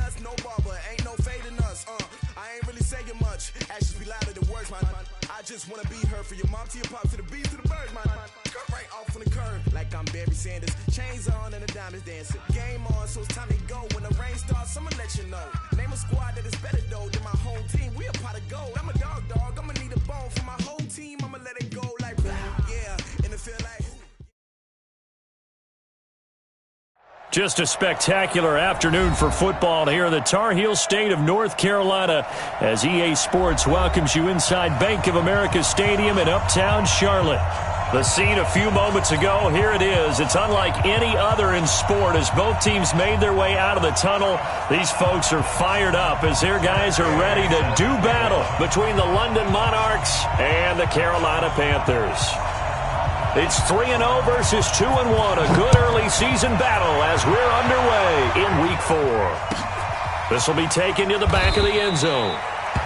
us, no barber, ain't no fading us. I ain't really saying much. Actions be louder than words, man. I just wanna be heard, for your mom to your pop, to the bees to the birds, man. Cut right off on the curb, like I'm Barry Sanders. Chains on and the diamonds dancing. Game on, so it's time to go. When the rain starts, I'ma let you know. Name a squad that is better though than my whole team. We a pot of gold. I'm a dog. I'ma need a bone for my whole team. I'ma let it go like yeah, and it feel like. Just a spectacular afternoon for football here in the Tar Heel state of North Carolina as EA Sports welcomes you inside Bank of America Stadium in uptown Charlotte. The scene a few moments ago, here it is. It's unlike any other in sport as both teams made their way out of the tunnel. These folks are fired up as their guys are ready to do battle between the London Monarchs and the Carolina Panthers. It's 3-0 versus 2-1, a good early season battle as we're underway in Week 4. This will be taken to the back of the end zone.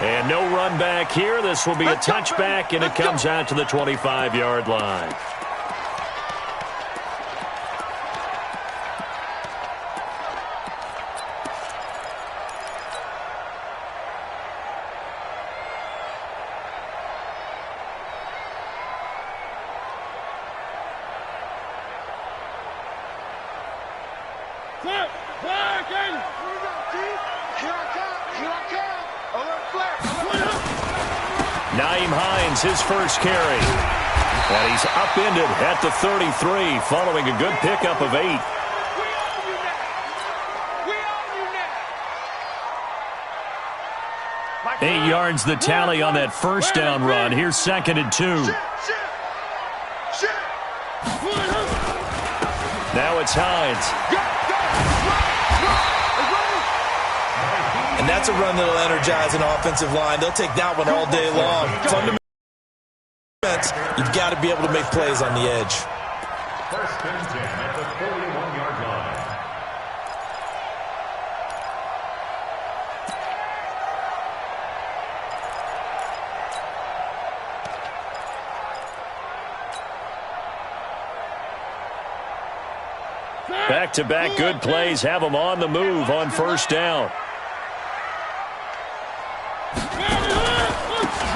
And no run back here. This will be a touchback, and it comes out to the 25-yard line. His first carry. And he's upended at the 33 following a good pickup of 8. 8 yards the tally on that first down run. Here's 2nd and 2. Now it's Hines. And that's a run that'll energize an offensive line. They'll take that one all day long. You've got to be able to make plays on the edge. First and 10 at the 41-yard line. Back-to-back good plays have them on the move on first down.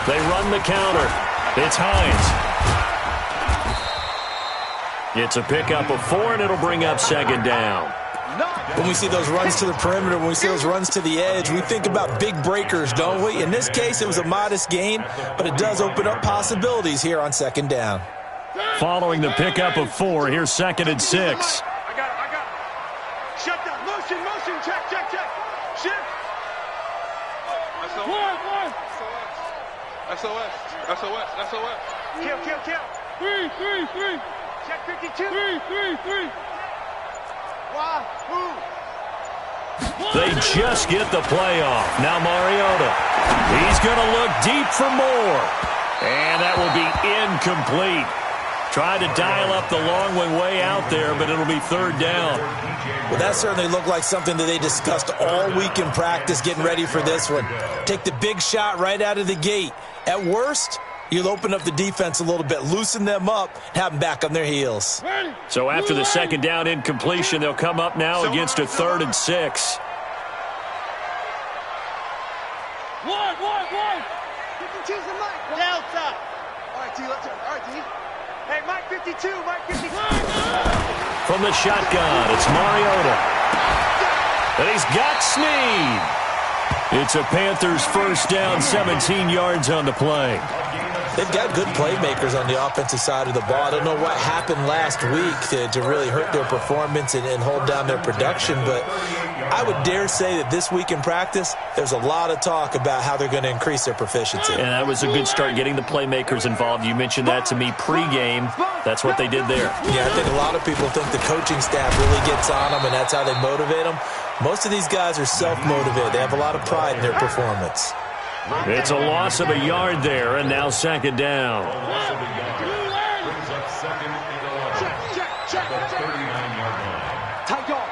They run the counter. It's Hines. It's a pickup of 4, and it'll bring up 2nd down. When we see those runs to the perimeter, when we see those runs to the edge, we think about big breakers, don't we? In this case, it was a modest gain, but it does open up possibilities here on 2nd down. Following the pickup of 4, here's 2nd and 6. I got it. Shut down. Motion. Check. Shift. SOS. Kill. 3. Check 52. 3. Wow. They just get the play off. Now Mariota. He's going to look deep for more. And that will be incomplete. Tried to dial up the long one way out there, but it'll be 3rd down. Well, that certainly looked like something that they discussed all week in practice getting ready for this one. Take the big shot right out of the gate. At worst, you'll open up the defense a little bit, loosen them up, have them back on their heels. So after the 2nd down incompletion, they'll come up now against a 3rd and 6. One. 52's the Mike. Delta. All right, D, let's go. All right, D. Hey, Mike 52. From the shotgun, it's Mariota. And he's got Snead. It's a Panthers first down, 17 yards on the play. They've got good playmakers on the offensive side of the ball. I don't know what happened last week to really hurt their performance and hold down their production, but I would dare say that this week in practice, there's a lot of talk about how they're going to increase their proficiency. And that was a good start, getting the playmakers involved. You mentioned that to me pregame. That's what they did there. Yeah, I think a lot of people think the coaching staff really gets on them, and that's how they motivate them. Most of these guys are self-motivated. They have a lot of pride in their performance. It's a loss of a yard there, and now 2nd down. Check. 39-yard line. Tight dog.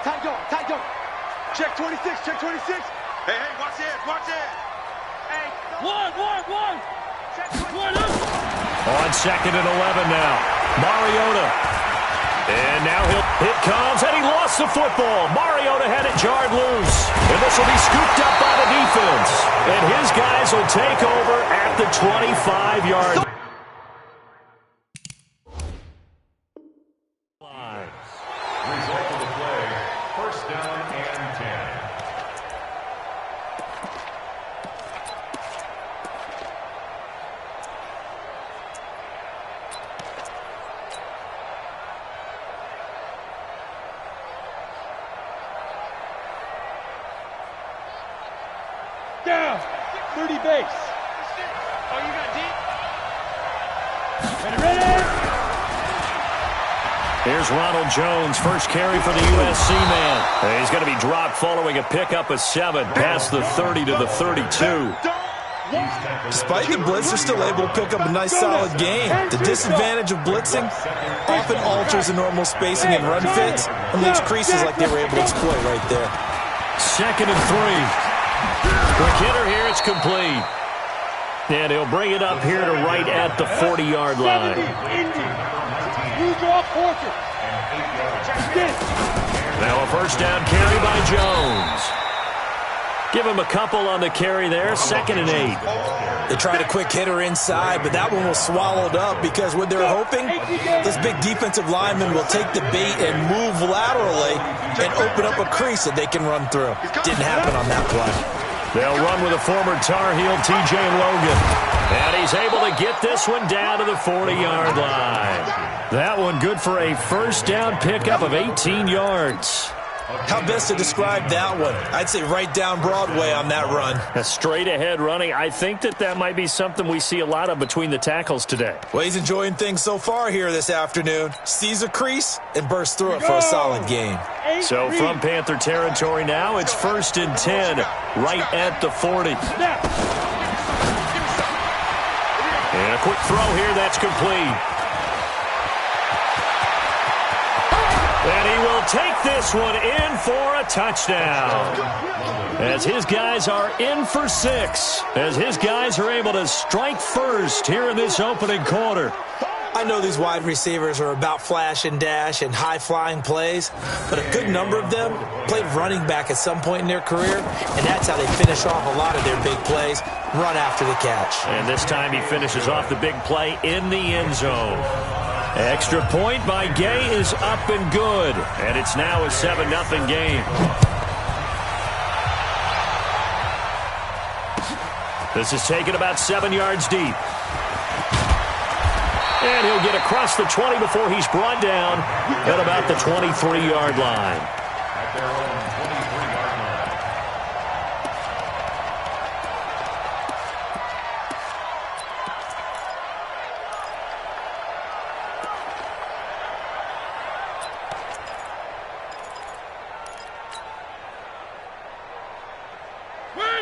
Check 26. Hey, watch it. Hey. One. Check 1. On 2nd and 11 now. Mariota. And now he'll It comes, and he lost the football. Mariota had it jarred loose. And this will be scooped up by the defense. And his guys will take over at the 25-yard line. Result of the play, first down and 10. Down. 30 base. Oh, you got deep? Ready? Here's Ronald Jones, first carry for the USC man. He's going to be dropped following a pickup of 7 past the 30 to the 32. Despite the blitz, they're still able to pick up a nice solid gain. The disadvantage of blitzing often alters the normal spacing and run fits and leaves creases like they were able to exploit right there. 2nd and 3. Quick hitter here, it's complete. And he'll bring it up here to right at the 40-yard line. Now a first down carry by Jones. Give him a couple on the carry there, 2nd and 8. They tried a quick hitter inside, but that one was swallowed up because what they're hoping, this big defensive lineman will take the bait and move laterally and open up a crease that they can run through. Didn't happen on that play. They'll run with a former Tar Heel, T.J. Logan. And he's able to get this one down to the 40-yard line. That one good for a first down pickup of 18 yards. How best to describe that one? I'd say right down Broadway on that run. A straight-ahead running. I think that might be something we see a lot of between the tackles today. Well, he's enjoying things so far here this afternoon. Sees a crease and bursts through it for a solid gain. So from Panther territory now, it's 1st and 10, right at the 40. And a quick throw here, that's complete. And he will take this one in for a touchdown. As his guys are in for 6. As his guys are able to strike first here in this opening quarter. I know these wide receivers are about flash and dash and high-flying plays, but a good number of them played running back at some point in their career, and that's how they finish off a lot of their big plays, run after the catch. And this time he finishes off the big play in the end zone. Extra point by Gay is up and good, and it's now a 7-0 game. This is taken about 7 yards deep. And he'll get across the 20 before he's brought down at about the 23-yard line. At their own 23-yard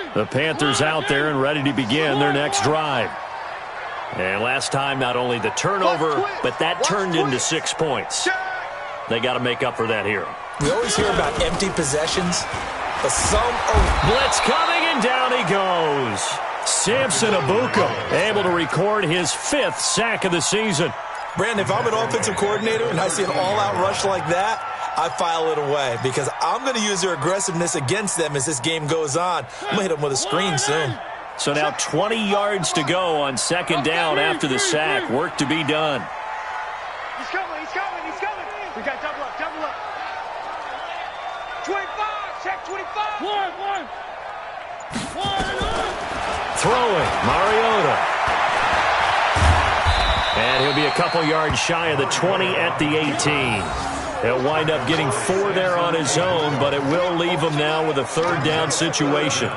line. The Panthers out there and ready to begin their next drive. And last time, not only the turnover, but that turned into 6 points. They got to make up for that here. We always hear about empty possessions, but some are... Blitz coming, and down he goes. Samson Abuka able to record his 5th sack of the season. Brandon, if I'm an offensive coordinator and I see an all-out rush like that, I file it away because I'm going to use their aggressiveness against them as this game goes on. I'm going to hit them with a screen soon. So now 20 yards to go on 2nd down after the sack. Work to be done. He's coming, he's coming, he's coming. We got double up, double up. 25, check 25. One. Throwing, Mariota. And he'll be a couple yards shy of the 20 at the 18. He'll wind up getting 4 there on his own, but it will leave him now with a 3rd down situation.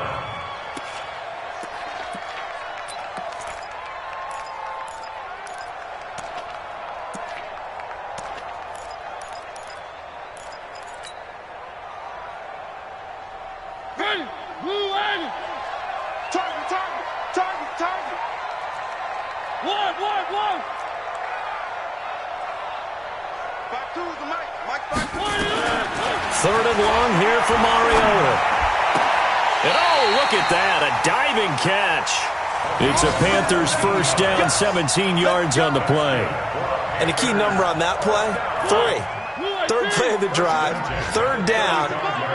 One. 3rd and long here for Mariota. And oh, look at that, a diving catch. It's a Panthers first down, 17 yards on the play. And the key number on that play, 3. Third play of the drive, third down,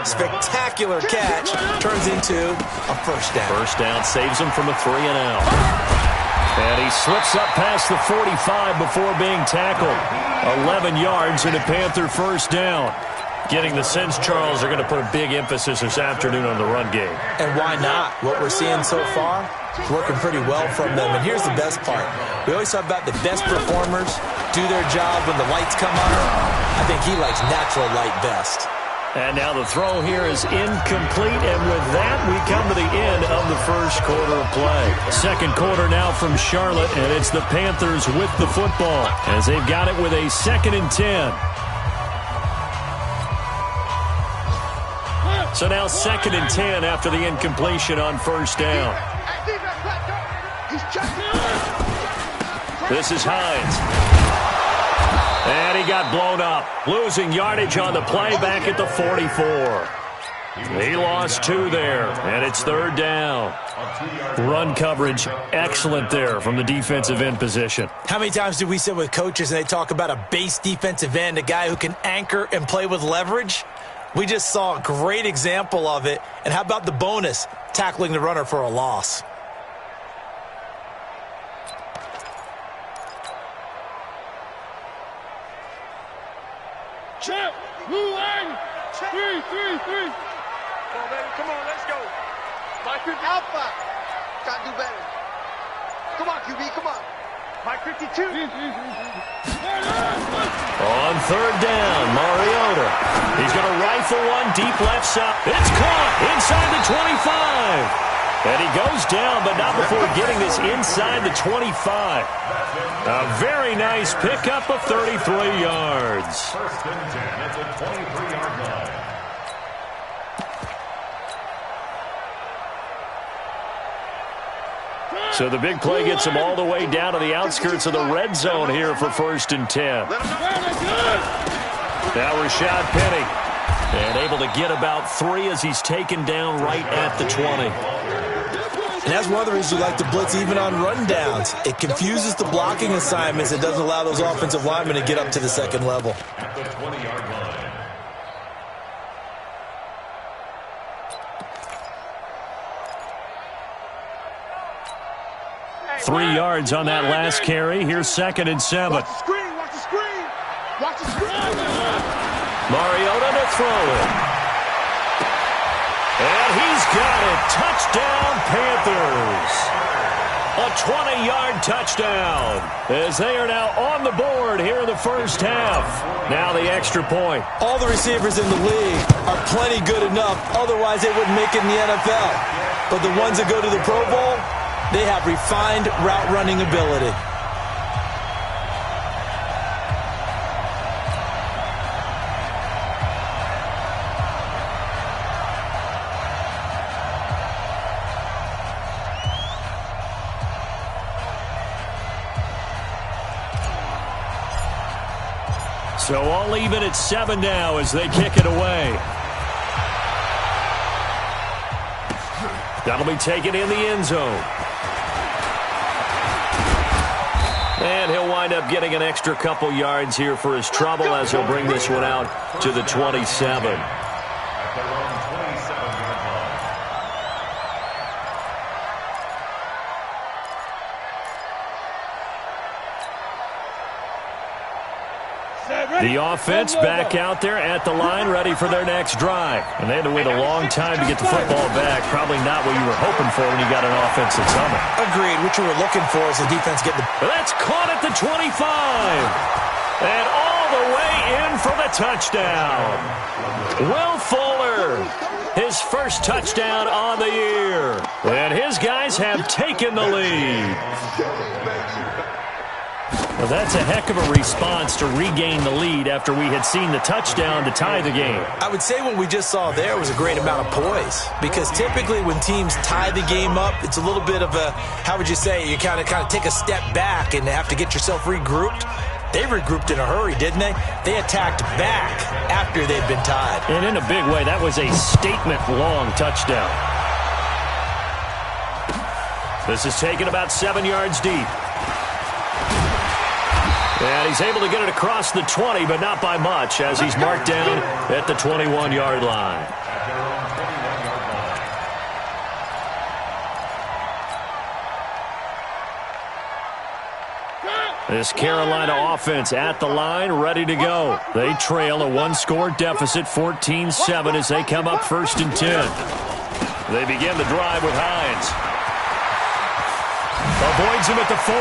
spectacular catch, turns into a first down. First down saves him from a 3-and-out. And he slips up past the 45 before being tackled. 11 yards and a Panther first down. Getting the sense, Charles, they're going to put a big emphasis this afternoon on the run game. And why not? What we're seeing so far is working pretty well from them. And here's the best part. We always talk about the best performers do their job when the lights come on. I think he likes natural light best. And now the throw here is incomplete. And with that, we come to the end of the first quarter of play. Second quarter now from Charlotte, and it's the Panthers with the football as they've got it with a 2nd and 10. So now 2nd and 10 after the incompletion on first down. This is Hines. And he got blown up. Losing yardage on the play back at the 44. He lost 2 there, and it's 3rd down. Run coverage excellent there from the defensive end position. How many times do we sit with coaches and they talk about a base defensive end, a guy who can anchor and play with leverage? We just saw a great example of it. And how about the bonus, tackling the runner for a loss? Check. Blue line. 3. Come on, baby. Come on, let's go. Mike 50. Alpha. Gotta do better. Come on, QB. Come on. Mike 52. On 3rd down, Mariota. He's going to rifle one deep left side. It's caught inside the 25. And he goes down, but not before getting this inside the 25. A very nice pickup of 33 yards. First and 10 at the 23-yard line. So the big play gets him all the way down to the outskirts of the red zone here for 1st and 10. Now Rashad Penny. And able to get about 3 as he's taken down right at the 20. And that's one of the reasons we like to blitz even on rundowns. It confuses the blocking assignments. It doesn't allow those offensive linemen to get up to the second level. At the 20-yard line. 3 yards on that last carry. Here's 2nd and 7. Watch the screen. Watch the screen. Watch the screen. Mariota to throw it. And he's got it. Touchdown, Panthers. A 20-yard touchdown as they are now on the board here in the first half. Now the extra point. All the receivers in the league are plenty good enough. Otherwise, they wouldn't make it in the NFL. But the ones that go to the Pro Bowl, they have refined route running ability. So all even at 7 now as they kick it away. That'll be taken in the end zone. And he'll wind up getting an extra couple yards here for his trouble as he'll bring this one out to the 27. At their own 27-yard line. The offense back out there at the line, ready for their next drive. And they had to wait a long time to get the football back. Probably not what you were hoping for when you got an offense that's humming. Agreed. What you were looking for is the defense getting the... That's caught at the 25. And all the way in for the touchdown. Will Fuller, his first touchdown on the year. And his guys have taken the lead. Well, that's a heck of a response to regain the lead after we had seen the touchdown to tie the game. I would say what we just saw there was a great amount of poise, because typically when teams tie the game up, it's a little bit of a, how would you say, you kind of take a step back and have to get yourself regrouped. They regrouped in a hurry, didn't they? They attacked back after they'd been tied. And in a big way, that was a statement-long touchdown. This is taken about 7 yards deep. And he's able to get it across the 20, but not by much, as he's marked down at the 21-yard line. This Carolina offense at the line, ready to go. They trail a one-score deficit, 14-7, as they come up 1st and 10. They begin the drive with Hines. Avoids him at the 40.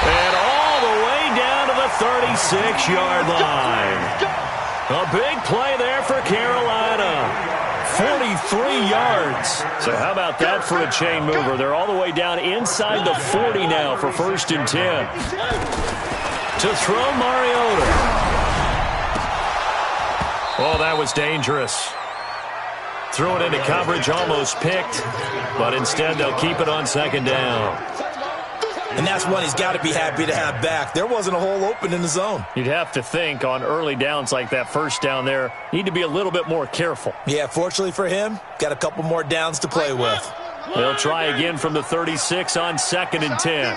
And all the way down to the 36-yard line. A big play there for Carolina. 43 yards. So how about that for a chain mover? They're all the way down inside the 40 now for 1st and 10. To throw Mariota. Oh, that was dangerous. Threw it into coverage, almost picked, but instead they'll keep it on 2nd down. And that's one he's got to be happy to have back. There wasn't a hole open in the zone. You'd have to think on early downs like that, 1st down there, need to be a little bit more careful. Yeah, fortunately for him, got a couple more downs to play with. They'll try again from the 36 on 2nd and 10.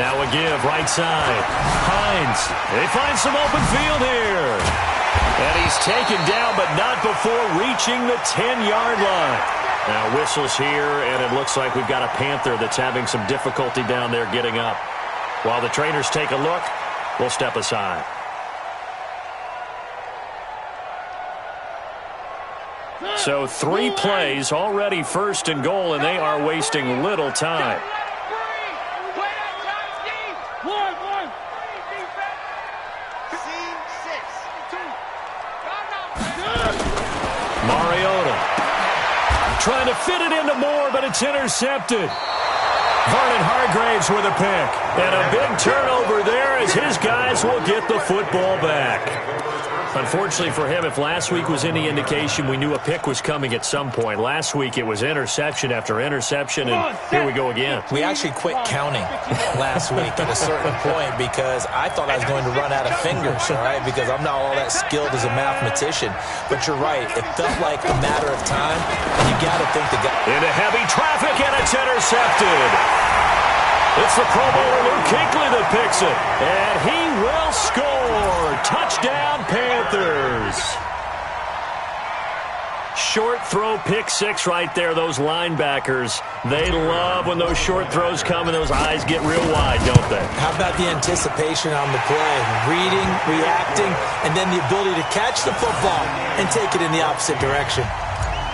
Now a give, right side. Hines, they find some open field here. And he's taken down, but not before reaching the 10-yard line. Now whistles here, and it looks like we've got a Panther that's having some difficulty down there getting up. While the trainers take a look, we'll step aside. So 3 plays, already 1st and goal, and they are wasting little time. Mariota trying to fit it into Moore, but it's intercepted. Vernon Hargraves with a pick. And a big turnover there as his guys will get the football back. Unfortunately for him, if last week was any indication, we knew a pick was coming at some point. Last week it was interception after interception, and here we go again. We actually quit counting last week at a certain point because I thought I was going to run out of fingers, all right, because I'm not all that skilled as a mathematician. But you're right. It felt like a matter of time, and you got to think the guy. Into heavy traffic, and it's intercepted. It's the Pro Bowler Luke Kuechly that picks it, and he will score. Touchdown, Panthers. Short throw, pick 6 right there. Those linebackers, they love when those short throws come and those eyes get real wide, don't they? How about the anticipation on the play? Reading, reacting, and then the ability to catch the football and take it in the opposite direction.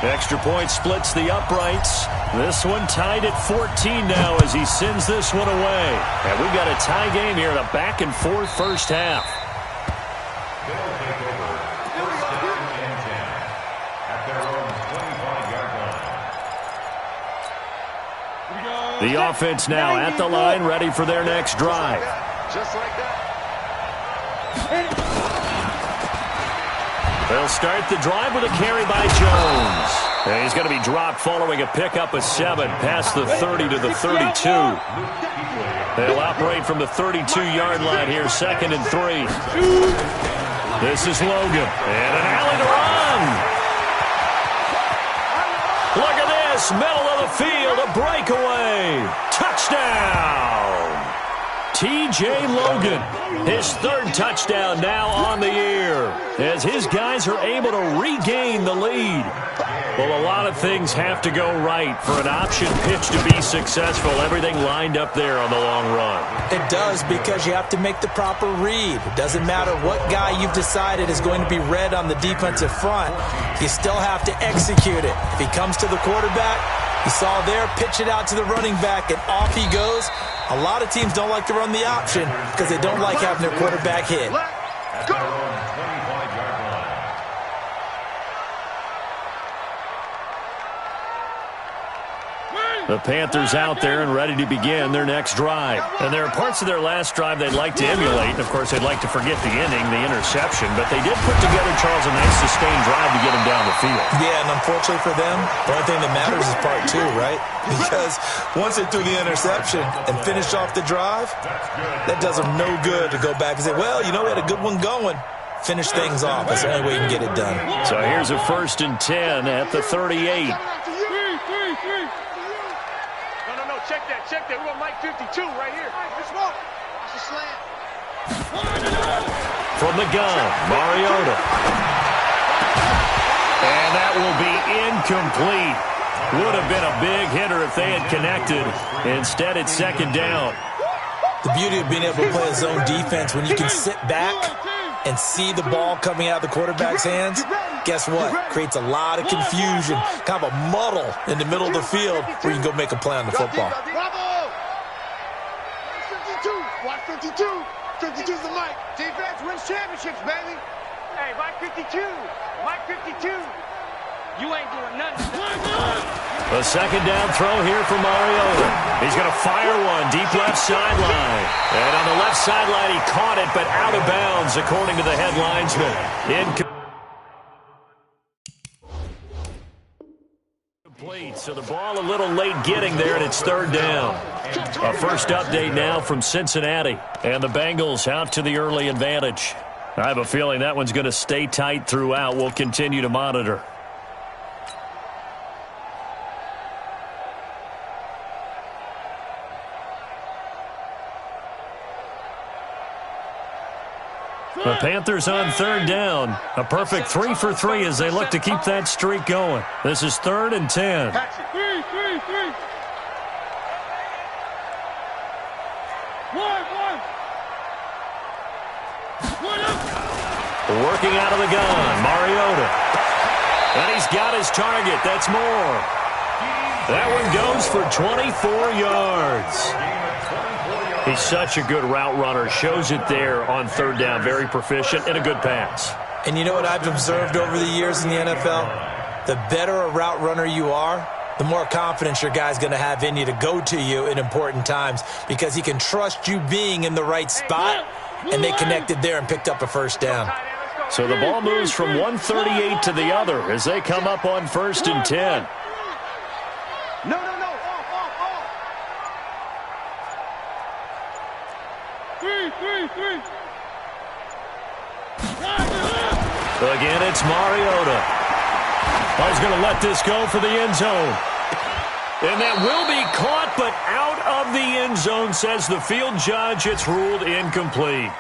Extra point splits the uprights. This one tied at 14 now as he sends this one away. And we've got a tie game here in a back-and-forth 1st half. They'll take over 1st and 10 at their own 25-yard line. The offense now at the line, ready for their next drive. Just like that. They'll start the drive with a carry by Jones. And he's going to be dropped following a pickup of 7 past the 30 to the 32. They'll operate from the 32-yard line here, 2nd and 3. This is Logan. And an alley to run. Look at this, middle of the field, a breakaway. Touchdown. T.J. Logan, his 3rd touchdown now on the year, as his guys are able to regain the lead. Well, a lot of things have to go right for an option pitch to be successful. Everything lined up there on the long run. It does, because you have to make the proper read. It doesn't matter what guy you've decided is going to be read on the defensive front. You still have to execute it. If he comes to the quarterback, you saw there, pitch it out to the running back, and off he goes. A lot of teams don't like to run the option because they don't like having their quarterback hit. At their own 25-yard line. The Panthers out there and ready to begin their next drive. And there are parts of their last drive they'd like to emulate. And, of course, they'd like to forget the inning, the interception. But they did put together, Charles, a nice sustained drive to get them down the field. Yeah, and unfortunately for them, the only thing that matters is part 2, right? Because once they threw the interception and finished off the drive, that does them no good to go back and say, well, you know, we had a good one going. Finish things off. That's the only way you can get it done. So here's a 1st and 10 at the 38. 52 right here. Let's smoke. That's a slam. From the gun, Mariota. And that will be incomplete. Would have been a big hitter if they had connected. Instead, it's second down. The beauty of being able to play a zone defense when you can sit back and see the ball coming out of the quarterback's hands, guess what? Creates a lot of confusion, kind of a muddle in the middle of the field where you can go make a play on the football. Bravo! 52. Watch 52. 52's the mic. Defense wins championships, baby. Hey, Mike 52. Mike 52. You ain't doing nothing. A second down throw here for Mariota. He's going to fire one deep left sideline. And on the left sideline, he caught it, but out of bounds, according to the head linesman. Incomplete, so the ball a little late getting there, and it's third down. A first update now from Cincinnati. And the Bengals out to the early advantage. I have a feeling that one's going to stay tight throughout. We'll continue to monitor. The Panthers on third down. A perfect 3 for 3 as they look to keep that streak going. This is 3rd and 10. Working out of the gun, Mariota. And he's got his target. That's more. That one goes for 24 yards. He's such a good route runner. Shows it there on third down. Very proficient and a good pass. And you know what I've observed over the years in the NFL? The better a route runner you are, the more confidence your guy's going to have in you to go to you in important times because he can trust you being in the right spot, and they connected there and picked up a first down. So the ball moves from 138 to the other as they come up on 1st and 10. No. Three. Again, it's Mariota. He's going to let this go for the end zone. And that will be caught, but out of the end zone, says the field judge. It's ruled incomplete.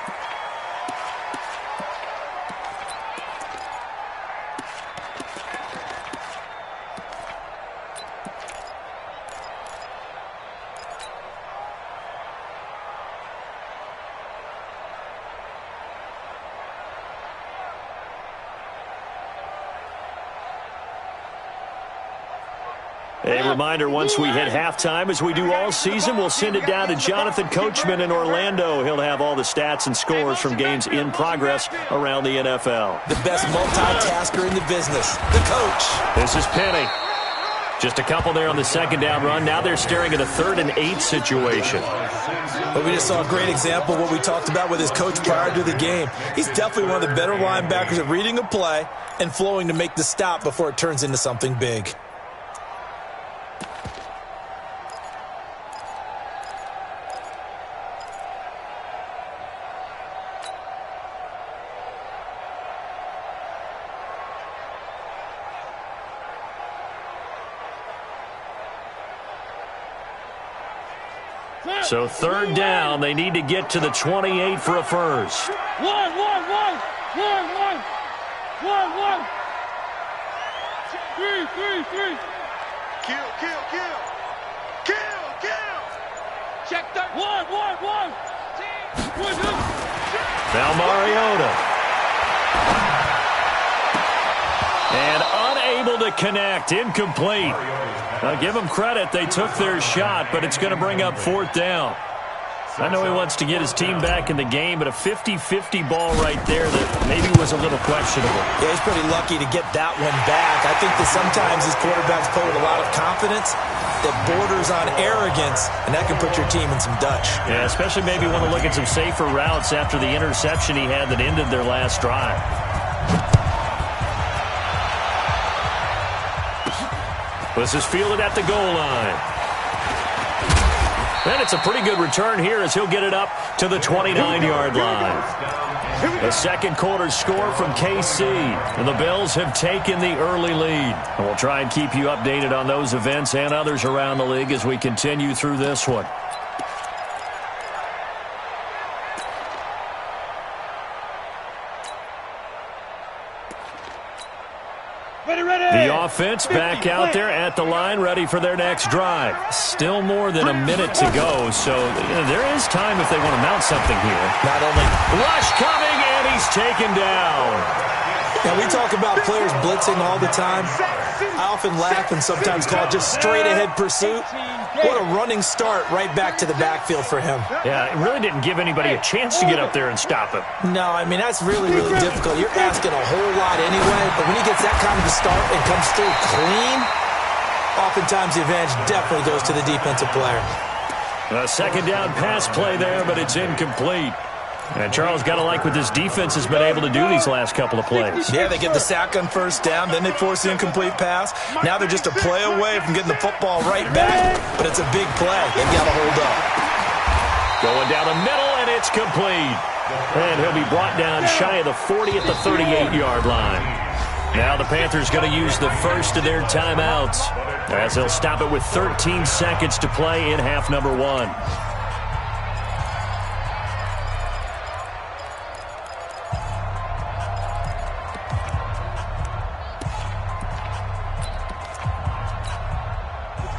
A reminder, once we hit halftime, as we do all season, we'll send it down to Jonathan Coachman in Orlando. He'll have all the stats and scores from games in progress around the NFL. The best multitasker in the business, the coach. This is Penny. Just a couple there on the second down run. Now they're staring at a 3rd and 8 situation. But we just saw a great example of what we talked about with his coach prior to the game. He's definitely one of the better linebackers at reading a play and flowing to make the stop before it turns into something big. So 3rd down, they need to get to the 28 for a first. One. Three. Kill. Check that. One. Now Mariota. And unable to connect, incomplete. Now give them credit, they took their shot, but it's going to bring up 4th down. I know he wants to get his team back in the game, but a 50-50 ball right there that maybe was a little questionable. Yeah, he's pretty lucky to get that one back. I think that sometimes these quarterbacks play with a lot of confidence that borders on arrogance, and that can put your team in some Dutch. Yeah, especially maybe want to look at some safer routes after the interception he had that ended their last drive. This is fielded at the goal line. And it's a pretty good return here as he'll get it up to the 29-yard line. The second quarter score from KC. And the Bills have taken the early lead. And we'll try and keep you updated on those events and others around the league as we continue through this one. The offense back out there at the line, ready for their next drive. Still more than a minute to go, so there is time if they want to mount something here. Not only rush coming, and he's taken down. Now, we talk about players blitzing all the time. I often laugh and sometimes call it just straight-ahead pursuit. What a running start right back to the backfield for him. Yeah, it really didn't give anybody a chance to get up there and stop him. No, I mean, that's really, really difficult. You're asking a whole lot anyway, but when he gets that kind of a start and comes through clean, oftentimes the advantage definitely goes to the defensive player. A second down pass play there, but it's incomplete. And Charles, got to like what this defense has been able to do these last couple of plays. Yeah, they get the sack on first down, then they force the incomplete pass. Now they're just a play away from getting the football right back, but it's a big play. They've got to hold up. Going down the middle, and it's complete. And he'll be brought down shy of the 40 at the 38-yard line. Now the Panthers going to use the first of their timeouts as they'll stop it with 13 seconds to play in half number one.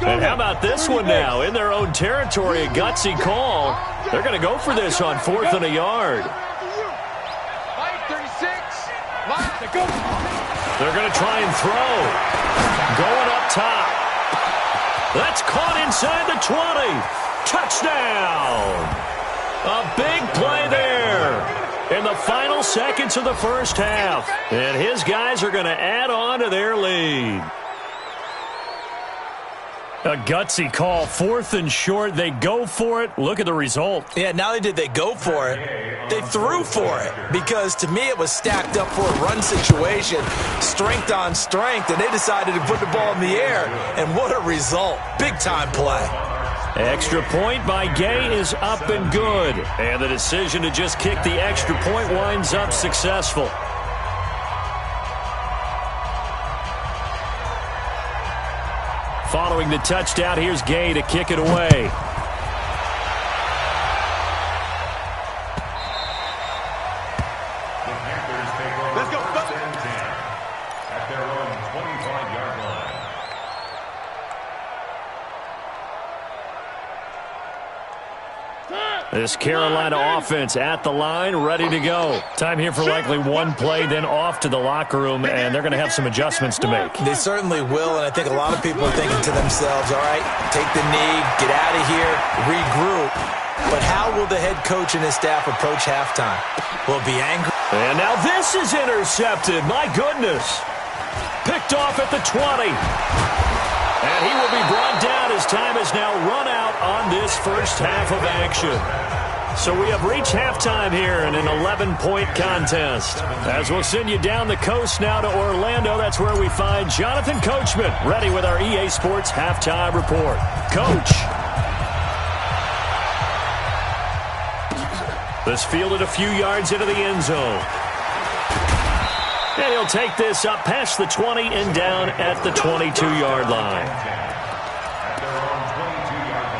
And how about this one now? In their own territory, a gutsy call. They're going to go for this on 4th and a yard. They're going to try and throw. Going up top. That's caught inside the 20. Touchdown. A big play there in the final seconds of the first half. And his guys are going to add on to their lead. A gutsy call, 4th and short. They go for it. Look at the result. Yeah, not only did they go for it, they threw for it. Because to me, it was stacked up for a run situation, strength on strength, and they decided to put the ball in the air. And what a result. Big-time play. Extra point by Gay is up and good. And the decision to just kick the extra point winds up successful. Following the touchdown, here's Gay to kick it away. Let's go. At their own 25-yard line. This Carolina offense at the line, ready to go. Time here for likely one play, then off to the locker room, and they're going to have some adjustments to make. They certainly will, and I think a lot of people are thinking to themselves, all right, take the knee, get out of here, regroup. But how will the head coach and his staff approach halftime? Will it be angry? And now this is intercepted. My goodness. Picked off at the 20. And he will be brought down as time has now run out on this first half of action. So we have reached halftime here in an 11-point contest. As we'll send you down the coast now to Orlando, that's where we find Jonathan Coachman, ready with our EA Sports Halftime Report. Coach. This fielded a few yards into the end zone. And he'll take this up past the 20 and down at the 22-yard line. At their own 22-yard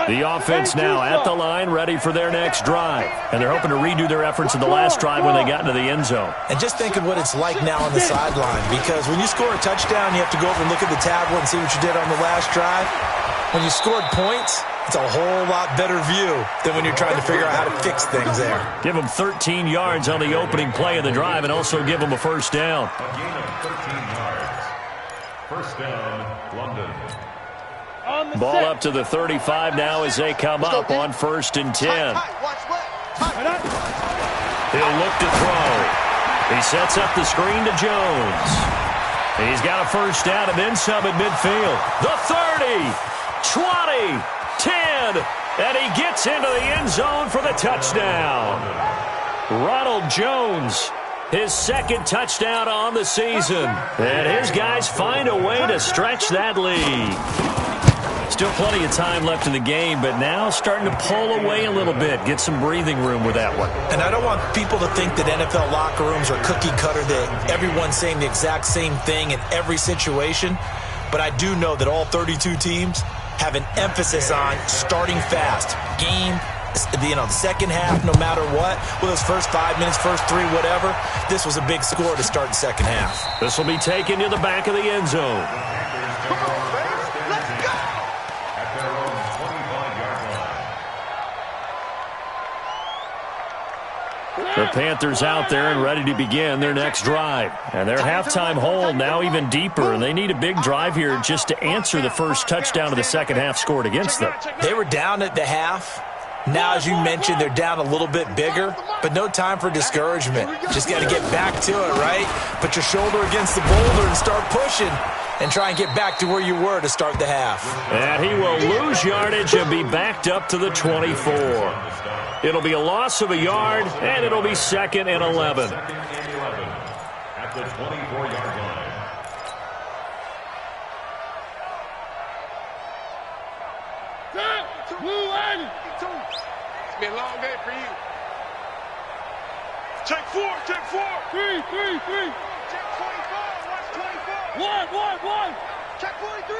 line. The offense now at the line, ready for their next drive. And they're hoping to redo their efforts in the last drive when they got into the end zone. And just think of what it's like now on the sideline, because when you score a touchdown, you have to go over and look at the tablet and see what you did on the last drive. When you scored points, it's a whole lot better view than when you're trying to figure out how to fix things there. Give them 13 yards on the opening play of the drive and also give them a first down. A gain of 13 yards. First down, London. Ball up to the 35 now as they come up on 1st and 10. He'll look to throw. He sets up the screen to Jones. He's got a first down and then some at midfield. The 30, 20, 10, and he gets into the end zone for the touchdown. Ronald Jones, his second touchdown on the season. And his guys find a way to stretch that lead. Still plenty of time left in the game, but now starting to pull away a little bit, get some breathing room with that one. And I don't want people to think that NFL locker rooms are cookie cutter, that everyone's saying the exact same thing in every situation. but I do know that all 32 teams have an emphasis on starting fast. The second half, no matter what, with those first 5 minutes, first 3, whatever, this was a big score to start the second half. This will be taken to the back of the end zone. Come on, baby. Let's go. At their own 25-yard line. The Panthers out there and ready to begin their next drive. And their halftime hole now even deeper, and they need a big drive here just to answer the first touchdown of the second half scored against them. They were down at the half. Now, as you mentioned, they're down a little bit bigger, but no time for discouragement. Just got to get back to it, right? Put your shoulder against the boulder and start pushing and try and get back to where you were to start the half. And he will lose yardage and be backed up to the 24. It'll be a loss of a yard, and it'll be 2nd and 11. At the 24-yard line. It's been a long day for you. Check 4, check 4. 3. Check 24, watch 24. 1. Check 43.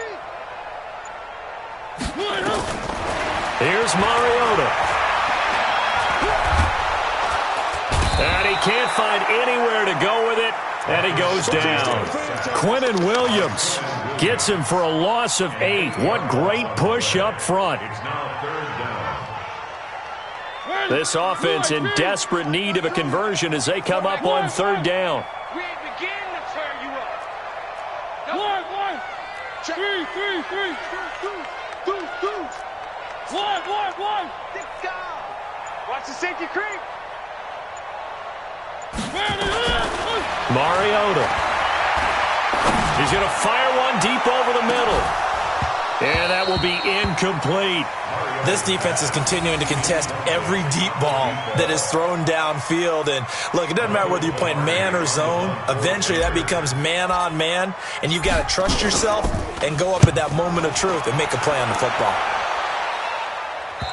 Here's Mariota. And he can't find anywhere to go with it, and he goes down. Quinnen Williams gets him for a loss of 8. What great push up front. This offense in desperate need of a conversion as they come up on 3rd down. We ain't beginning to tear you up. 1. Check 3. 2. 1. Dick down. Watch the safety creep. Mariota. He's going to fire one deep over the middle. And that will be incomplete. This defense is continuing to contest every deep ball that is thrown downfield. And, look, it doesn't matter whether you're playing man or zone. Eventually, that becomes man-on-man, and you've got to trust yourself and go up at that moment of truth and make a play on the football.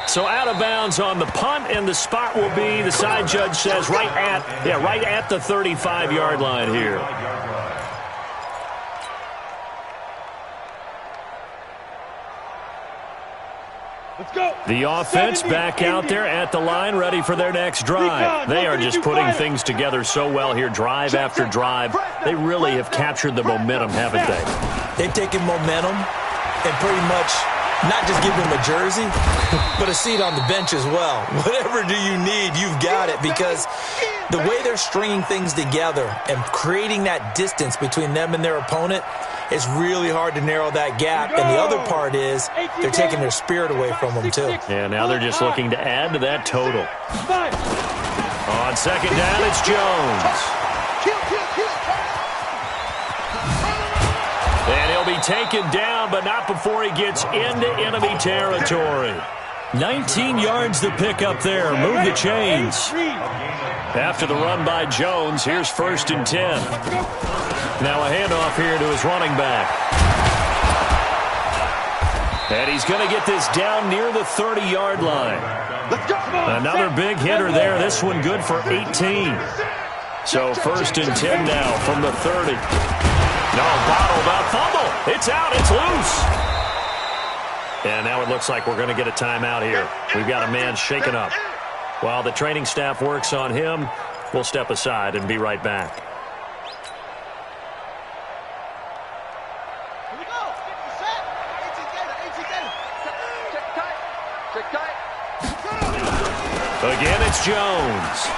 So out of bounds on the punt, and the spot will be, the side judge says, right at the 35-yard line here. Let's go. The offense back out there at the line, ready for their next drive. They are just putting things together so well here, drive after drive. They really have captured the momentum, haven't they? They've taken momentum and pretty much not just give them a jersey, but a seat on the bench as well. Whatever do you need, you've got it, because the way they're stringing things together and creating that distance between them and their opponent, it's really hard to narrow that gap. And the other part is they're taking their spirit away from them, too. Yeah, now they're just looking to add to that total. On 2nd down, it's Jones. And he'll be taken down, but not before he gets into enemy territory. 19 yards to pick up there. Move the chains. After the run by Jones, here's 1st and 10. Now a handoff here to his running back. And he's going to get this down near the 30-yard line. Another big hitter there. This one good for 18. So 1st and 10 now from the 30. No, bottled up fumble. It's out. It's loose. And now it looks like we're going to get a timeout here. We've got a man shaken up. While the training staff works on him, we'll step aside and be right back. Here we go. Check tight. Again, it's Jones.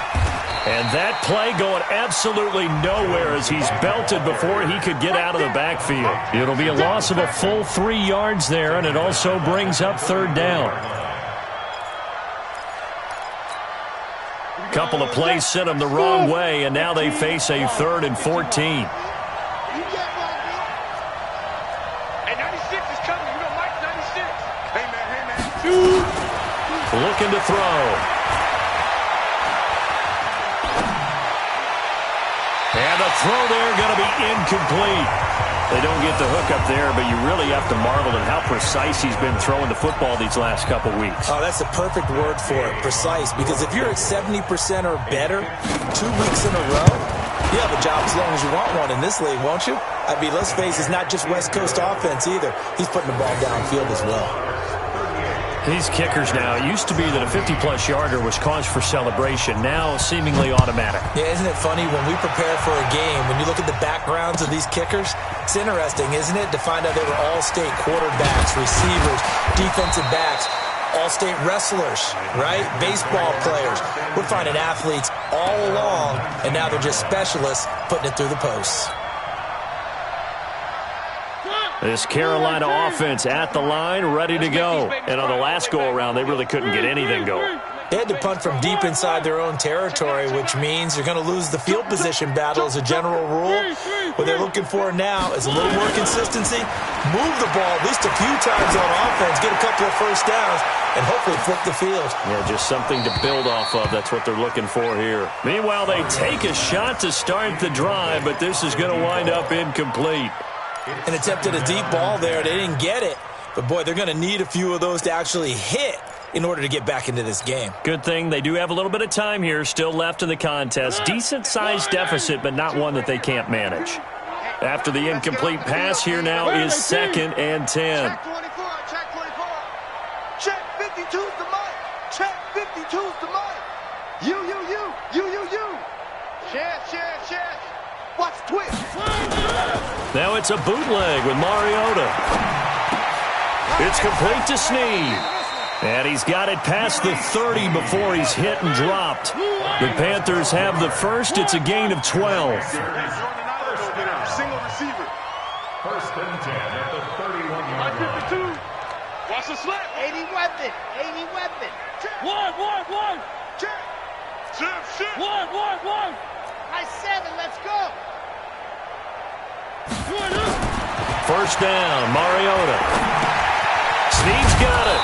And that play going absolutely nowhere as he's belted before he could get out of the backfield. It'll be a loss of a full 3 yards there, and it also brings up 3rd down. Couple of plays sent them the wrong way, and now they face a 3rd and 14. Hey, 96 is coming. You know Mike 96. Hey, man. Looking to throw. And the throw there going to be incomplete. They don't get the hook up there, but you really have to marvel at how precise he's been throwing the football these last couple weeks. Oh, that's the perfect word for it, precise, because if you're at 70% or better 2 weeks in a row, You have a job as long as you want one in this league, won't you? I mean, let's face it, it's not just West Coast offense either. He's putting the ball downfield as well. These kickers now, it used to be that a 50-plus yarder was cause for celebration. Now, seemingly automatic. Yeah, isn't it funny when we prepare for a game, when you look at the backgrounds of these kickers, it's interesting, isn't it, to find out they were all-state quarterbacks, receivers, defensive backs, all-state wrestlers, right? Baseball players. We're finding athletes all along, and now they're just specialists putting it through the posts. This Carolina offense at the line, ready to go. And on the last go-around, they really couldn't get anything going. They had to punt from deep inside their own territory, which means you're going to lose the field position battle as a general rule. What they're looking for now is a little more consistency, move the ball at least a few times on offense, get a couple of first downs, and hopefully flip the field. Yeah, just something to build off of. That's what they're looking for here. Meanwhile, they take a shot to start the drive, but this is going to wind up incomplete. An attempt at a deep ball there. They didn't get it. But, boy, they're going to need a few of those to actually hit in order to get back into this game. Good thing they do have a little bit of time here still left in the contest. Decent-sized deficit, but not one that they can't manage. After the incomplete pass, here now is 2nd and 10. Check 24, check 24. Check 52's the mic. Check 52's the mic. You. Share. Watch twitch. Now it's a bootleg with Mariota. It's complete to Snead. And he's got it past the 30 before he's hit and dropped. The Panthers have the first. It's a gain of 12. Single receiver. 1st and 10 at the 31-yard line. 52. Watch the slip. 80 weapon. One. Check. Shift. One. High 7. Let's go. First down, Mariota. Snead's got it.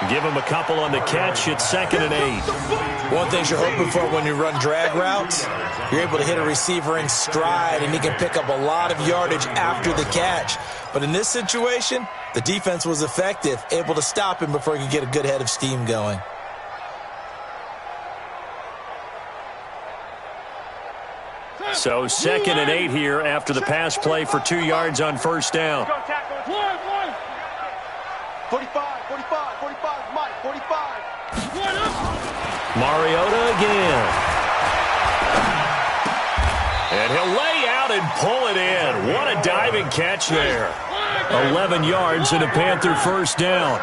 Give him a couple on the catch. It's 2nd and 8. One thing you're hoping for when you run drag routes, you're able to hit a receiver in stride, and he can pick up a lot of yardage after the catch. But in this situation, the defense was effective, able to stop him before he could get a good head of steam going. So 2nd and 8 here after the pass play for 2 yards on first down. 45, Mike, 45. Mariota again. And he'll lay out and pull it in. What a diving catch there. 11 yards and a Panther first down.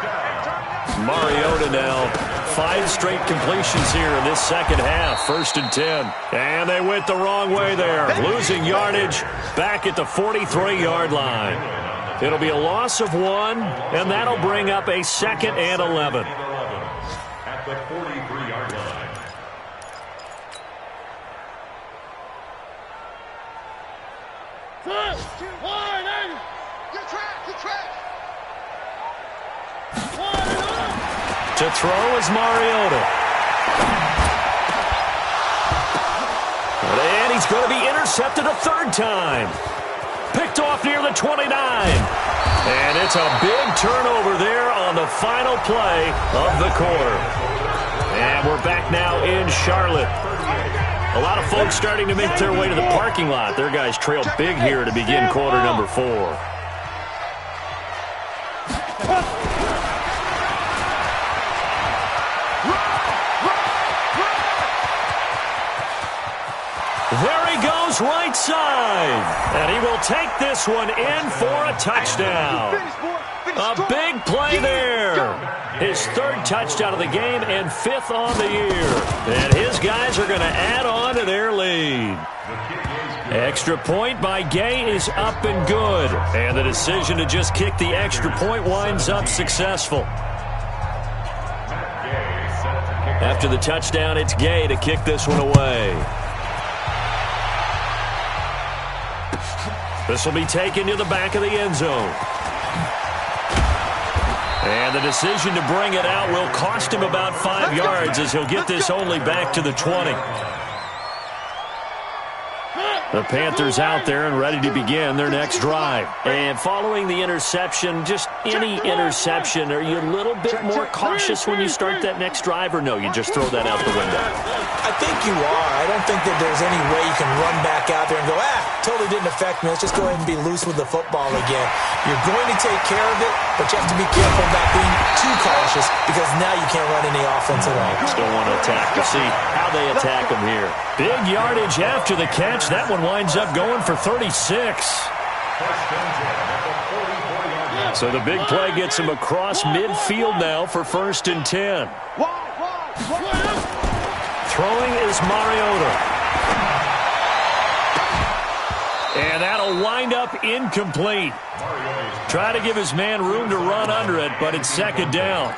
Mariota now 5 straight completions here in this second half. 1st and 10. And they went the wrong way there. Losing yardage back at the 43-yard line. It'll be a loss of 1, and that'll bring up a 2nd and 11. At the 43-yard line. Your track. To throw is Mariota. And he's going to be intercepted a 3rd time. Picked off near the 29. And it's a big turnover there on the final play of the quarter. And we're back now in Charlotte. A lot of folks starting to make their way to the parking lot. Their guys trail big here to begin quarter number 4. There he goes right side. And he will take this one in for a touchdown. A big play there. His 3rd touchdown of the game and 5th on the year. And his guys are going to add on to their lead. Extra point by Gay is up and good. And the decision to just kick the extra point winds up successful. After the touchdown, it's Gay to kick this one away. This will be taken to the back of the end zone. And the decision to bring it out will cost him about 5 yards as he'll get this only back to the 20. The Panthers out there and ready to begin their next drive. And following the interception, just any interception, are you a little bit more cautious when you start that next drive, or no, you just throw that out the window? I think you are. I don't think that there's any way you can run back out there and go, totally didn't affect me. Let's just go ahead and be loose with the football again. You're going to take care of it, but you have to be careful about being too cautious because now you can't run any offense at all. Still want to attack. We'll see how they attack them here. Big yardage after the catch. That one winds up going for 36. So the big play gets him across midfield now for 1st and 10. Throwing is Mariota. And that'll wind up incomplete. Try to give his man room to run under it, but it's 2nd down.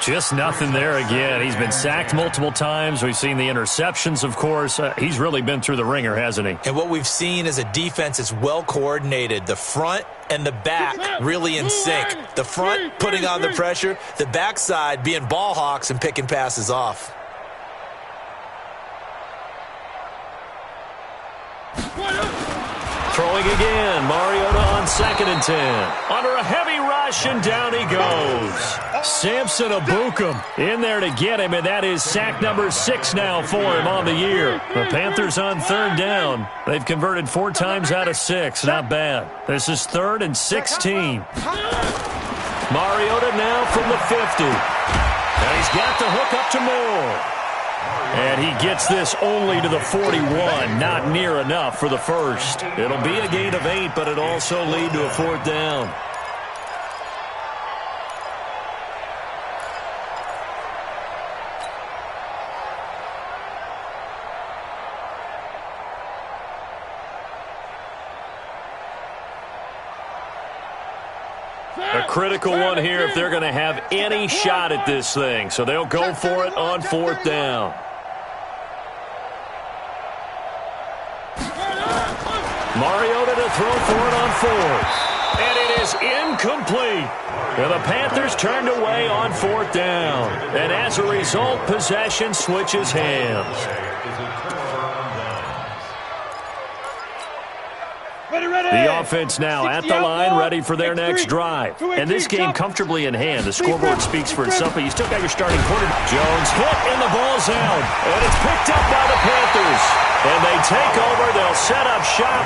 Just nothing there again. He's been sacked multiple times. We've seen the interceptions, of course. He's really been through the ringer, hasn't he? And what we've seen is a defense that's well coordinated. The front and the back really in sync. The front putting on the pressure, the backside being ball hawks and picking passes off. Throwing again. Mariota on 2nd and 10. Under a heavy rush, and down he goes. Samson Abukum in there to get him, and that is sack number 6 now for him on the year. The Panthers on 3rd down. They've converted 4 times out of 6. Not bad. This is 3rd and 16. Mariota now from the 50. And he's got the hook up to Moore. And he gets this only to the 41, not near enough for the first. It'll be a gain of 8, but it'll also lead to a 4th down. A critical one here if they're going to have any shot at this thing. So they'll go for it on 4th down. Mariota to throw for it on 4th. And it is incomplete. And the Panthers turned away on 4th down. And as a result, possession switches hands. The offense now at the line, ready for their next drive. And this game comfortably in hand. The scoreboard speaks for itself, but you still got your starting quarterback. Jones hit, and the ball's out. And it's picked up by the Panthers. And they take over. They'll set up shop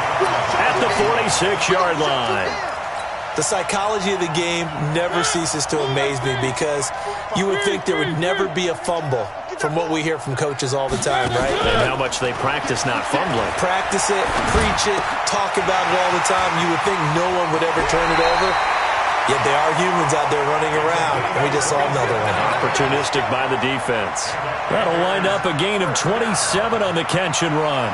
at the 46-yard line. The psychology of the game never ceases to amaze me because you would think there would never be a fumble from what we hear from coaches all the time, right? And how much they practice not fumbling. Practice it, preach it, talk about it all the time. You would think no one would ever turn it over. Yet there are humans out there running around, and we just saw another one. Opportunistic by the defense. That'll wind up a gain of 27 on the catch and run.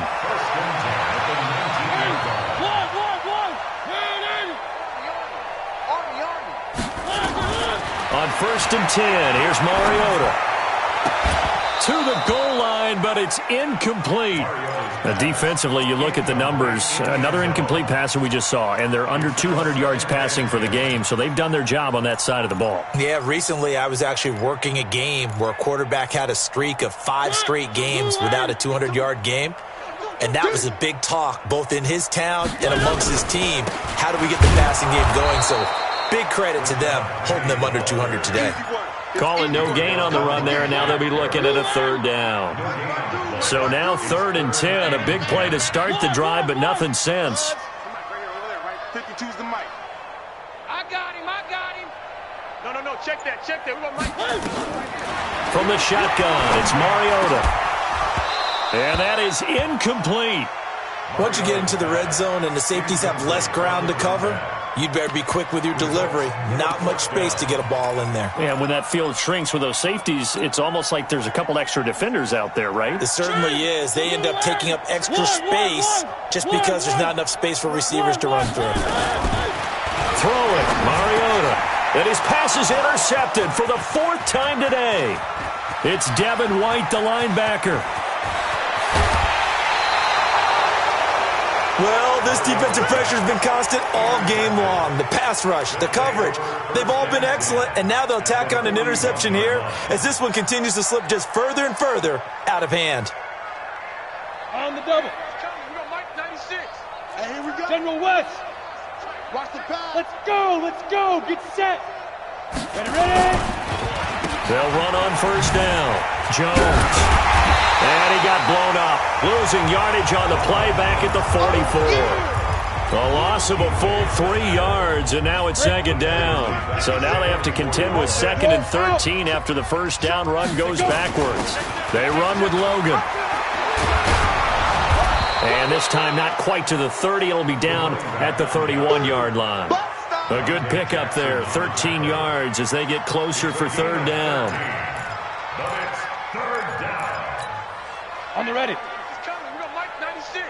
On 1st and 10, here's Mariota. To the goal line, but it's incomplete. Defensively, you look at the numbers. Another incomplete passer we just saw, and they're under 200 yards passing for the game, so they've done their job on that side of the ball. Yeah, recently I was actually working a game where a quarterback had a streak of 5 straight games without a 200-yard game, and that was a big talk both in his town and amongst his team. How do we get the passing game going? So big credit to them, holding them under 200 today. Calling no gain on the run there, and now they'll be looking at a 3rd down. So now 3rd and 10, a big play to start the drive, but nothing since. 52's the mic. I got him. No, check that. We got Mike. From the shotgun, it's Mariota. And that is incomplete. Once you get into the red zone and the safeties have less ground to cover, you'd better be quick with your delivery. Not much space to get a ball in there. Yeah, when that field shrinks with those safeties, it's almost like there's a couple extra defenders out there, right? It certainly is. They end up taking up extra space just because there's not enough space for receivers to run through. Throwing, Mariota. And his pass is intercepted for the 4th time today. It's Devin White, the linebacker. Well, this defensive pressure has been constant all game long. The pass rush, the coverage, they've all been excellent, and now they'll tack on an interception here as this one continues to slip just further and further out of hand. On the double. We got Mike 96. General West. Watch the pass. Let's go. Let's go. Get set. Ready. They'll run on first down. Jones. And he got blown up. Losing yardage on the play back at the 44. A loss of a full 3 yards, and now it's second down. So now they have to contend with 2nd and 13 after the first down run goes backwards. They run with Logan. And this time not quite to the 30. It'll be down at the 31-yard line. A good pickup there, 13 yards as they get closer for third down. On the ready. He's coming. We got Mike 96.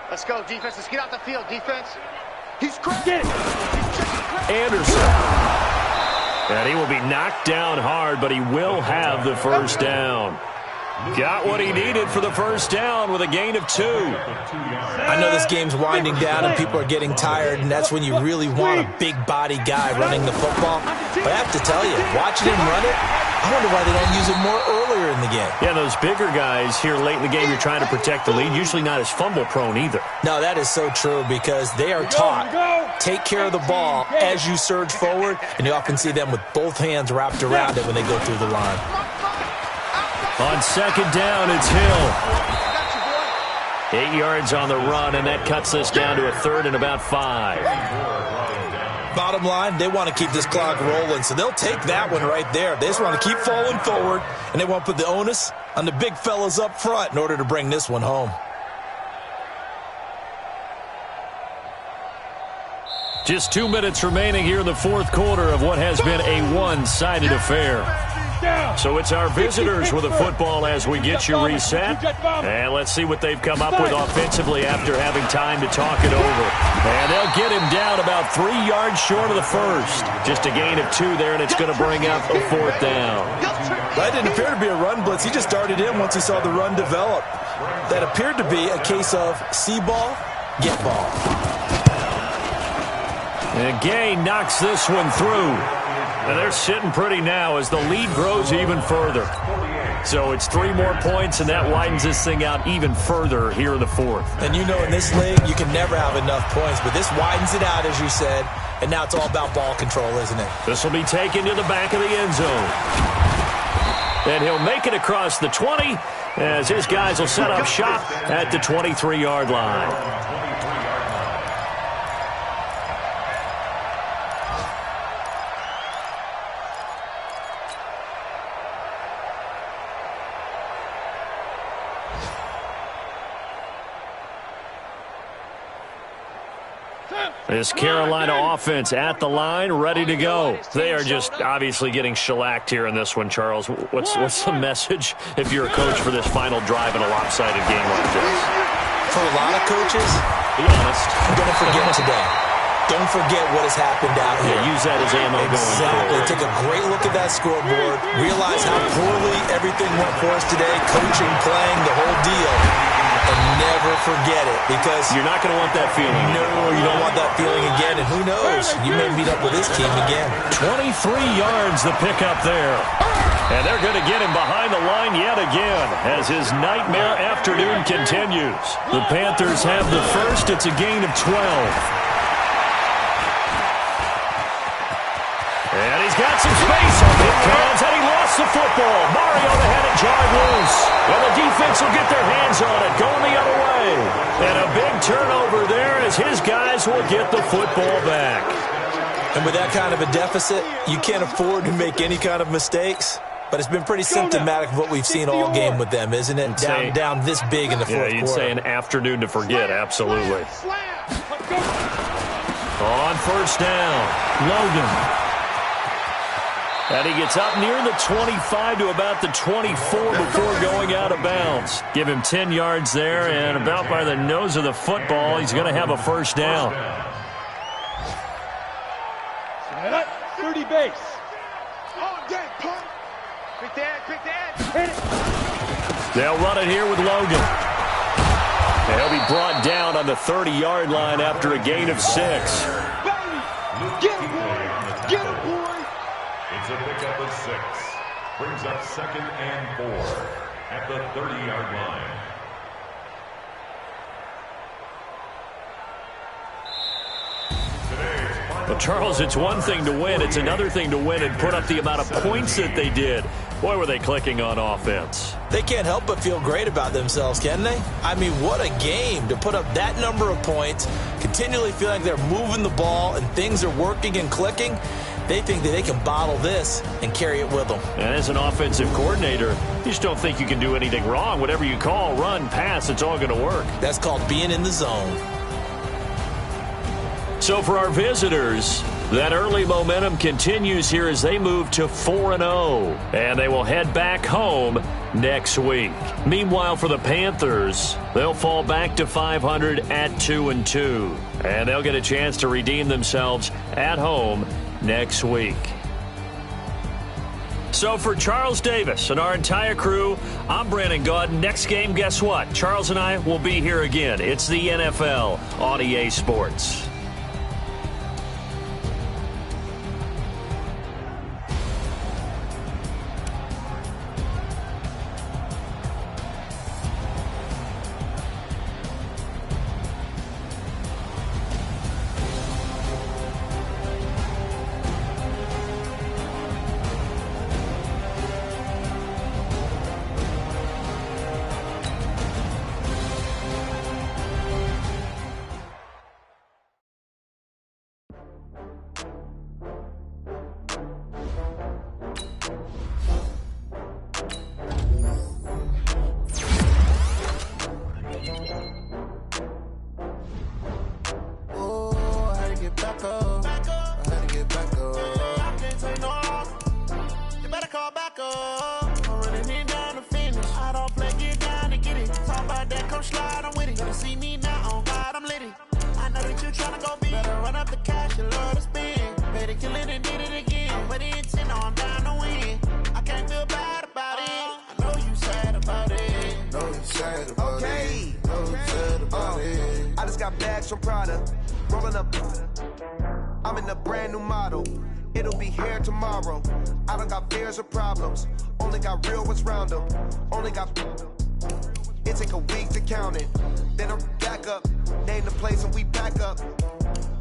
Let's go, defense. Let's get out the field, defense. He's cracked. Get it. Anderson. And he will be knocked down hard, but he will have the first down. Got what he needed for the first down with a gain of 2. I know this game's winding down and people are getting tired, and that's when you really want a big body guy running the football. But I have to tell you, watching him run it, I wonder why they don't use it more earlier in the game. Yeah, those bigger guys here late in the game, you're trying to protect the lead, usually not as fumble prone either. No, that is so true because they are taught, take care of the ball as you surge forward, and you often see them with both hands wrapped around it when they go through the line. On second down, it's Hill. 8 yards on the run, and that cuts this down to a 3rd and about 5. Bottom line, they want to keep this clock rolling, so they'll take that one right there. They just want to keep falling forward, and they want to put the onus on the big fellas up front in order to bring this one home. Just 2 minutes remaining here in the fourth quarter of what has been a one-sided affair. So it's our visitors with the football as we get you reset. And let's see what they've come up with offensively after having time to talk it over. And they'll get him down about 3 yards short of the first. Just a gain of 2 there, and it's going to bring up a 4th down. That didn't appear to be a run blitz. He just started in once he saw the run develop. That appeared to be a case of see ball, get ball. And Gay knocks this one through. And they're sitting pretty now as the lead grows even further. So it's 3 more points, and that widens this thing out even further here in the fourth. And you know in this league, you can never have enough points, but this widens it out, as you said, and now it's all about ball control, isn't it? This will be taken to the back of the end zone. And he'll make it across the 20 as his guys will set up shop at the 23-yard line. This Carolina offense at the line, ready to go. They are just obviously getting shellacked here in this one, Charles. What's the message if you're a coach for this final drive in a lopsided game like this? For a lot of coaches, be honest, don't forget today. Don't forget what has happened out here. Yeah, use that as ammo going forward. Take a great look at that scoreboard. Realize how poorly everything went for us today. Coaching, playing, the whole deal. And never forget it, because you're not going to want that feeling. No, you don't want that feeling again, and who knows? You may meet up with this team again. 23 yards the pickup there. And they're going to get him behind the line yet again as his nightmare afternoon continues. The Panthers have the first. It's a gain of 12. And he's got some space on it, comes, and he lost the football. Mariota had it jarred loose. And the defense will get their hands on it, going the other way. And a big turnover there as his guys will get the football back. And with that kind of a deficit, you can't afford to make any kind of mistakes. But it's been pretty symptomatic of what we've seen all game with them, isn't it? Down this big in the fourth quarter. Yeah, you'd say an afternoon to forget, absolutely. On first down, Logan. And he gets up near the 25 to about the 24 before going out of bounds. Give him 10 yards there, and about by the nose of the football, he's going to have a first down. 30 base. Quick dad. They'll run it here with Logan. And he'll be brought down on the 30-yard line after a gain of 6. Get him, boy. Get him, boy. It's a pickup of 6. Brings up 2nd and 4 at the 30-yard line. Well, Charles, it's one thing to win. It's another thing to win and put up the amount of points that they did. Boy, were they clicking on offense. They can't help but feel great about themselves, can they? I mean, what a game to put up that number of points, continually feel like they're moving the ball and things are working and clicking. They think that they can bottle this and carry it with them. And as an offensive coordinator, you just don't think you can do anything wrong. Whatever you call, run, pass, it's all going to work. That's called being in the zone. So for our visitors, that early momentum continues here as they move to 4-0. And they will head back home next week. Meanwhile, for the Panthers, they'll fall back to 500 at 2-2. And they'll get a chance to redeem themselves at home next week. So for Charles Davis and our entire crew, I'm Brandon Gaudin. Next game, guess what? Charles and I will be here again. It's the NFL on EA Sports. From Prada, rolling up. I'm in a brand new model. It'll be here tomorrow. I don't got fears or problems. Only got real ones round them. Only got. It take a week to count it. Then I'm back up. Name the place and we back up.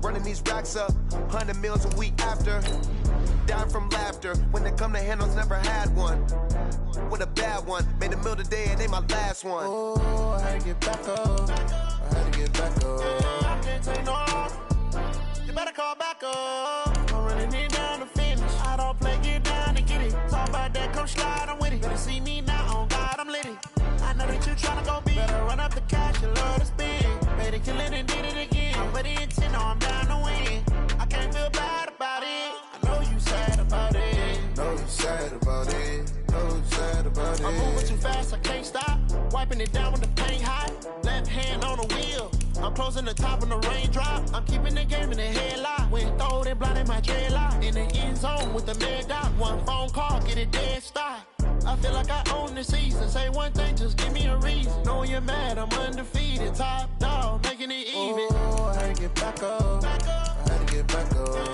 Running these racks up. 100 meals a week after. Dying from laughter. When they come to handles, never had one. With a bad one. Made a meal today and they my last one. Oh, I had to get back up. I had to get back up. I can't take no off. You better call back up. I'm running it down to finish. I don't play, get down and get it. Talk about that, come slide, I'm with it. Better see me now, on God, I'm litty. I know that you tryna go big. Better run up the cash, you love to spend. Made it, kill it, and did it again. I'm with the intent, no, I'm down to win. I can't feel bad about it. I know you sad about it. Know you sad about it. Know you sad about it. I'm moving too fast, I can't stop. Wiping it down with the paint hot. Left hand on the wheel. I'm closing the top on the raindrop. I'm keeping the game in the headlock. When throwed and blinded my dreadlock. In the end zone with the mad dot. One phone call, get it dead stop. I feel like I own the season. Say one thing, just give me a reason. Knowing you're mad, I'm undefeated. Top dog, making it even. Oh, I had to get back up. I had to get back up.